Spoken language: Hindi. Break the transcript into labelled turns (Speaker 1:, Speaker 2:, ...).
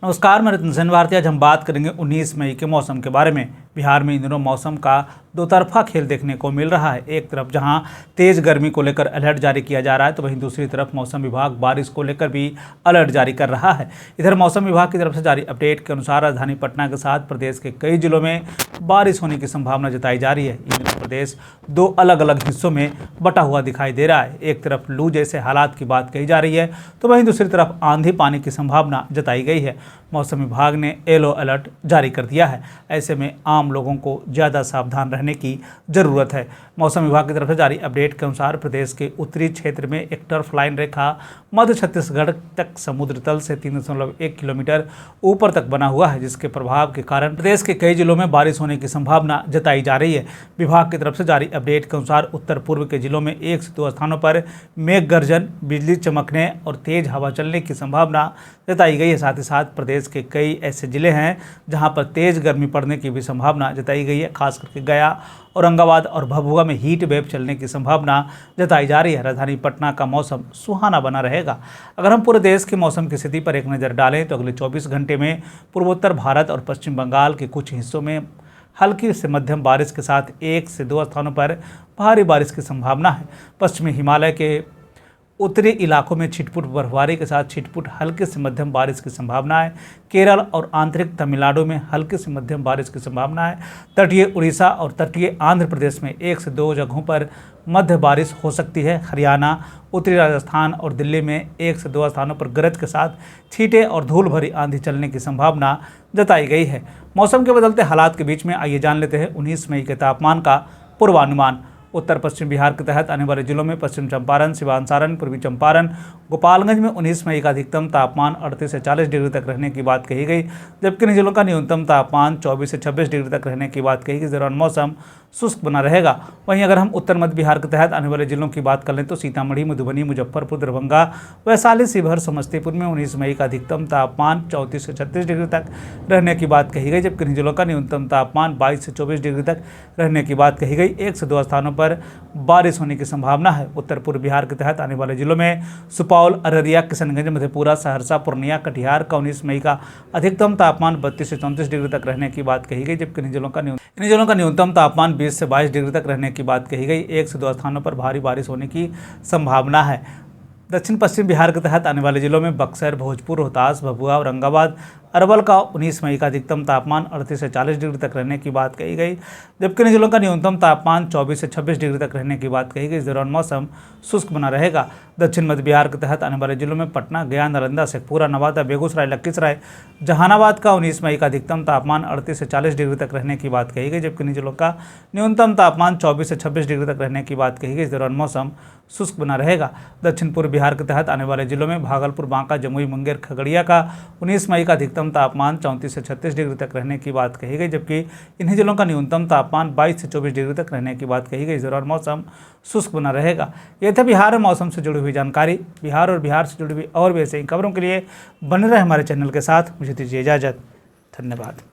Speaker 1: नमस्कार, मैं रतन सेन भारती। आज हम बात करेंगे 19 मई के मौसम के बारे में। बिहार में इन दिनों मौसम का दो तरफा खेल देखने को मिल रहा है। एक तरफ जहां तेज गर्मी को लेकर अलर्ट जारी किया जा रहा है, तो वहीं दूसरी तरफ मौसम विभाग बारिश को लेकर भी अलर्ट जारी कर रहा है। इधर मौसम विभाग की तरफ से जारी अपडेट के अनुसार राजधानी पटना के साथ प्रदेश के कई जिलों में बारिश होने की संभावना जताई जा रही है। इन दिनों प्रदेश दो अलग अलग हिस्सों में बटा हुआ दिखाई दे रहा है। एक तरफ लू जैसे हालात की बात कही जा रही है, तो वहीं दूसरी तरफ आंधी पानी की संभावना जताई गई है। मौसम विभाग ने येलो अलर्ट जारी कर दिया है। ऐसे में आम लोगों को ज़्यादा सावधान रहने की ज़रूरत है। मौसम विभाग की तरफ से जारी अपडेट के अनुसार प्रदेश के उत्तरी क्षेत्र में एक टर्फ लाइन रेखा मध्य छत्तीसगढ़ तक समुद्र तल से 3.1 किलोमीटर ऊपर तक बना हुआ है, जिसके प्रभाव के कारण प्रदेश के कई जिलों में बारिश होने की संभावना जताई जा रही है। विभाग की तरफ से जारी अपडेट के अनुसार उत्तर पूर्व के जिलों में 1 से 2 स्थानों पर मेघ गर्जन, बिजली चमकने और तेज हवा चलने की संभावना जताई गई है। साथ ही साथ प्रदेश के कई ऐसे जिले हैं जहां पर तेज गर्मी पड़ने की भी संभावना जताई गई है। खास करके गया, औरंगाबाद और भभुआ में हीट वेव चलने की संभावना जताई जा रही है। राजधानी पटना का मौसम सुहाना बना रहेगा। अगर हम पूरे देश के मौसम की स्थिति पर एक नज़र डालें तो अगले 24 घंटे में पूर्वोत्तर भारत और पश्चिम बंगाल के कुछ हिस्सों में हल्की से मध्यम बारिश के साथ 1 से 2 स्थानों पर भारी बारिश की संभावना है। पश्चिमी हिमालय के उत्तरी इलाकों में छिटपुट बर्फबारी के साथ छिटपुट हल्के से मध्यम बारिश की संभावना है। केरल और आंतरिक तमिलनाडु में हल्के से मध्यम बारिश की संभावना है। तटीय उड़ीसा और तटीय आंध्र प्रदेश में 1 से 2 जगहों पर मध्य बारिश हो सकती है। हरियाणा, उत्तरी राजस्थान और दिल्ली में 1 से 2 स्थानों पर गरज के साथ छींटे और धूल भरी आंधी चलने की संभावना जताई गई है। मौसम के बदलते हालात के बीच में आइए जान लेते हैं 19 मई के तापमान का पूर्वानुमान। उत्तर पश्चिम बिहार के तहत आने वाले जिलों में पश्चिम चंपारण, सिवान सारण, पूर्वी चंपारण, गोपालगंज में 19 मई का अधिकतम तापमान 38 से 40 डिग्री तक रहने की बात कही गई, जबकि इन जिलों का न्यूनतम तापमान 24 से 26 डिग्री तक रहने की बात कही गई। इस दौरान मौसम शुष्क बना रहेगा। वहीं अगर हम उत्तर मध्य बिहार के तहत आने वाले जिलों की बात कर लें तो सीतामढ़ी, मधुबनी, मुजफ्फरपुर, दरभंगा, वैशाली, शिवहर, समस्तीपुर में 19 मई का अधिकतम तापमान 34 से 36 डिग्री तक रहने की बात कही गई, जबकि इन जिलों का न्यूनतम तापमान 22 से 24 डिग्री तक रहने की बात कही गई। 1 से 2 स्थानों पर बारिश होने की संभावना है। उत्तर पूर्व बिहार के तहत आने वाले जिलों में सुपौल, अररिया, किशनगंज, मधेपुरा, सहरसा, पूर्णिया, कटिहार का 19 मई का अधिकतम तापमान 32 से 34 डिग्री तक रहने की बात कही गई, जबकि इन जिलों का न्यूनतम तापमान 20 से 22 डिग्री तक रहने की बात कही गई। 1 से 2 स्थानों पर भारी बारिश होने की संभावना है। दक्षिण पश्चिम बिहार के तहत आने वाले जिलों में बक्सर, भोजपुर, रोहतास, भभुआ, औरंगाबाद, अरवल का 19 मई का अधिकतम तापमान 38 से 40 डिग्री तक रहने की बात कही गई, जबकि इन जिलों का न्यूनतम तापमान 24 से 26 डिग्री तक रहने की बात कही गई। इस दौरान मौसम शुष्क बना रहेगा। दक्षिण मध्य बिहार के तहत आने वाले जिलों में पटना, गया, नालंदा, शेखपुरा, नवादा, बेगूसराय, लखीसराय, जहानाबाद का 19 मई का अधिकतम तापमान 38 से 40 डिग्री तक रहने की बात कही गई, जबकि इन जिलों का न्यूनतम तापमान 24 से 26 डिग्री तक रहने की बात कही गई। इस दौरान मौसम शुष्क बना रहेगा। दक्षिण पूर्व बिहार के तहत आने वाले जिलों में भागलपुर, बांका, जमुई, मुंगेर, खगड़िया का 19 मई का अधिकतम तापमान 34 से 36 डिग्री तक रहने की बात कही गई, जबकि इन्हीं जिलों का न्यूनतम तापमान 22 से 24 डिग्री तक रहने की बात कही गई। इस दौरान मौसम शुष्क बना रहेगा। यह था बिहार और मौसम से जुड़ी हुई जानकारी। बिहार और बिहार से जुड़ी हुई और भी ऐसी खबरों के लिए बने रहे हमारे चैनल के साथ। मुझे दीजिए इजाजत। धन्यवाद।